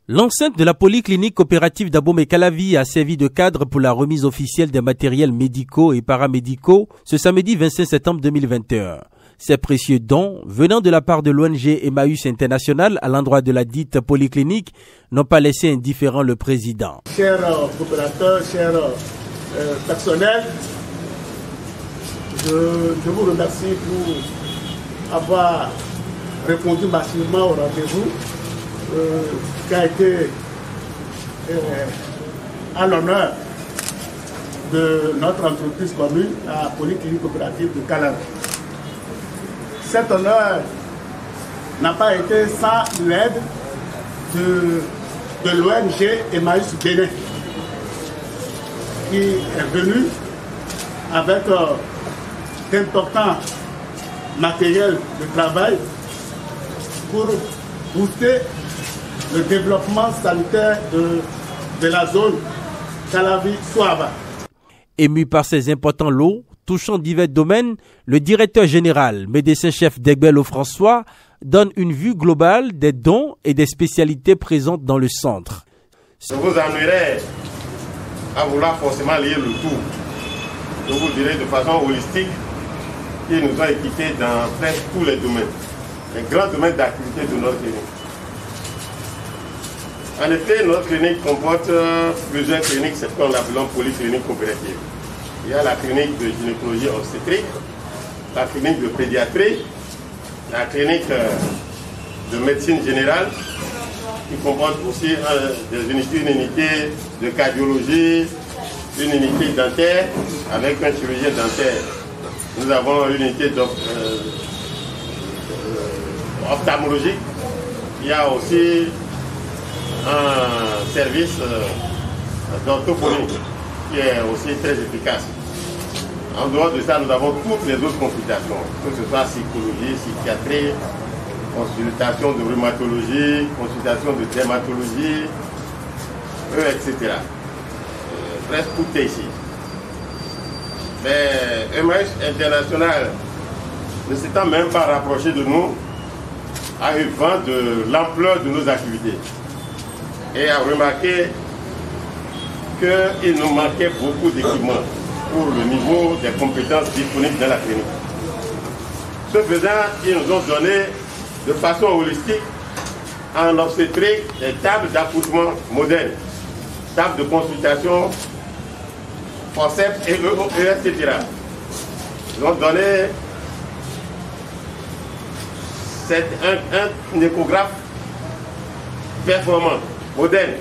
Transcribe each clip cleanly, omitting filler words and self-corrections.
L'enceinte de la polyclinique coopérative d'Abomey-Calavi a servi de cadre pour la remise officielle des matériels médicaux et paramédicaux ce samedi 25 septembre 2021. Ces précieux dons, venant de la part de l'ONG Emmaüs International à l'endroit de la dite polyclinique, n'ont pas laissé indifférent le président. Chers coopérateurs, chers personnels, je vous remercie pour avoir répondu massivement au rendez-vous qui a été à l'honneur de notre entreprise commune, la Polyclinique coopérative de Calavi. Cet honneur n'a pas été sans l'aide de l'ONG Emmaüs Bénin, qui est venue avec d'importants matériels de travail pour booster le développement sanitaire de la zone Calavi-Souaba. Ému par ces importants lots touchant divers domaines, le directeur général, médecin-chef d'Aiguebel-François, donne une vue globale des dons et des spécialités présentes dans le centre. Je vous ennuierai à vouloir forcément lire le tout. Je vous dirai de façon holistique qu'ils nous ont équipés dans presque tous les domaines, les grands domaines d'activité de notre clinique. En effet, notre clinique comporte plusieurs cliniques, c'est ce qu'on appelle polyclinique coopérative. Il y a la clinique de gynécologie obstétrique, la clinique de pédiatrie, la clinique de médecine générale, qui comporte aussi une unité de cardiologie, une unité dentaire avec un chirurgien dentaire. Nous avons une unité ophtalmologique. Il y a aussi un service d'orthophonie qui est aussi très efficace. En dehors de ça, nous avons toutes les autres consultations, que ce soit psychologie, psychiatrie, consultation de rhumatologie, consultation de dermatologie, etc. Presque tout est ici. Mais Emmaüs International, ne s'étant même pas rapproché de nous, a eu vent de l'ampleur de nos activités et a remarqué qu'il nous manquait beaucoup d'équipements pour le niveau des compétences disponibles dans la clinique. Ce faisant, ils nous ont donné de façon holistique en obstétrique des tables d'accouchement modernes, tables de consultation, forceps, etc. Ils ont donné un échographe performant, moderne.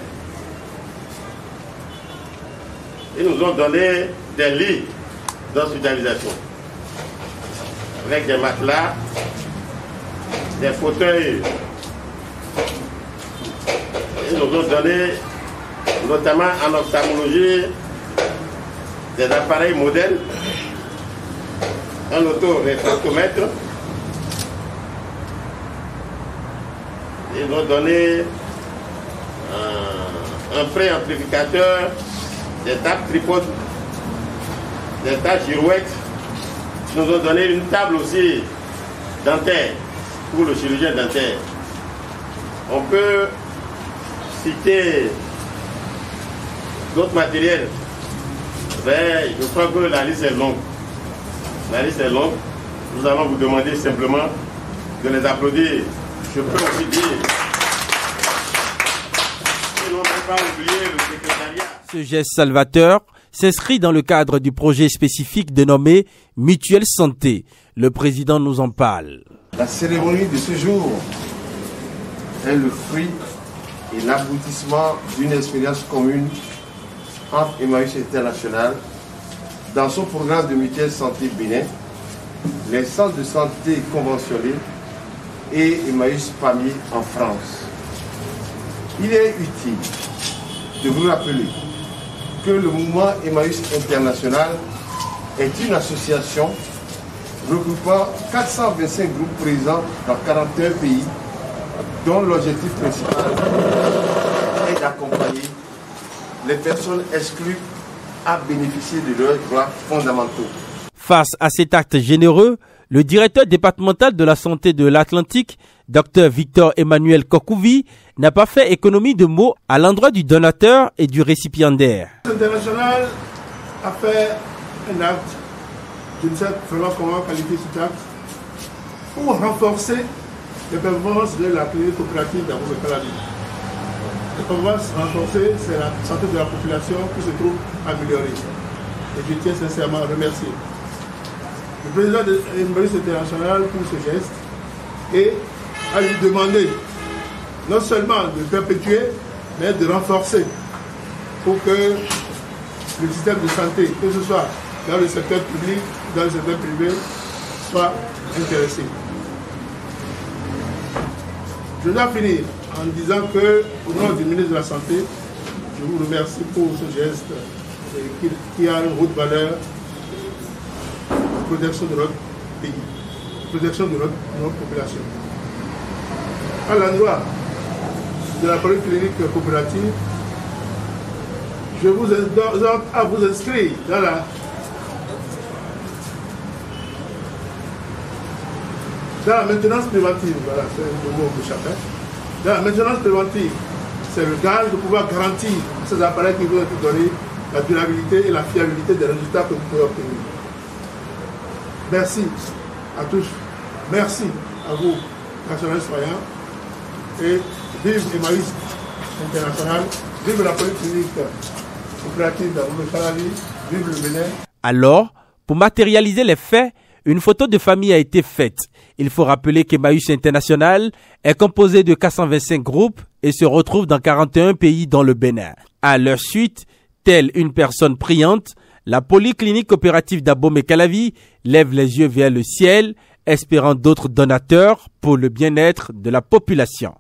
Ils nous ont donné des lits d'hospitalisation avec des matelas, des fauteuils. Ils nous ont donné, notamment en ophtalmologie, des appareils modernes, un autoréfractomètre. Ils nous ont donné un préamplificateur, des tables tripodes, des tables girouettes. Ils nous ont donné une table aussi dentaire pour le chirurgien dentaire. On peut citer d'autres matériels, mais je crois que la liste est longue. La liste est longue. Nous allons vous demander simplement de les applaudir. Je peux aussi dire, et on ne peut pas oublier le secrétariat. Ce geste salvateur s'inscrit dans le cadre du projet spécifique dénommé Mutuelle Santé. Le président nous en parle. La cérémonie de ce jour est le fruit et l'aboutissement d'une expérience commune entre Emmaüs International dans son programme de Mutuelle Santé Bénin, les centres de santé conventionnés et Emmaüs PAMI en France. Il est utile de vous rappeler que le mouvement Emmaüs International est une association regroupant 425 groupes présents dans 41 pays, dont l'objectif principal est d'accompagner les personnes exclues à bénéficier de leurs droits fondamentaux. Face à cet acte généreux, le directeur départemental de la santé de l'Atlantique, Dr Victor Emmanuel Kokouvi, n'a pas fait économie de mots à l'endroit du donateur et du récipiendaire. International a fait un acte, je ne sais vraiment comment qualifier cet acte, pour renforcer les performances de la clinique coopérative d'Abou Mekalavi. Les performances renforcées, c'est la santé de la population qui se trouve améliorée. Et je tiens sincèrement à remercier le président de l'Emmaüs International pour ce geste et à lui demander non seulement de perpétuer, mais de renforcer pour que le système de santé, que ce soit dans le secteur public ou dans le secteur privé, soit intéressé. Je dois finir en disant que, au nom du ministre de la Santé, je vous remercie pour ce geste qui a une haute valeur de protection de notre pays, protection de notre population. À l'endroit de la polyclinique coopérative, je vous exhorte à vous inscrire dans la maintenance préventive. Voilà, c'est le mot de chacun. Dans la maintenance préventive, c'est le gage de pouvoir garantir à ces appareils qui vont être donnés la durabilité et la fiabilité des résultats que vous pouvez obtenir. Merci à tous. Merci à vous, nationaux citoyens. Et vive Emmaüs International, vive la polyclinique coopérative d'Abou Mekalavi, vive le Bénin. Alors, pour matérialiser les faits, une photo de famille a été faite. Il faut rappeler qu'Emmaüs International est composé de 425 groupes et se retrouve dans 41 pays dans le Bénin. À leur suite, telle une personne priante, la polyclinique coopérative d'Abou Mekalavi lève les yeux vers le ciel, espérant d'autres donateurs pour le bien-être de la population.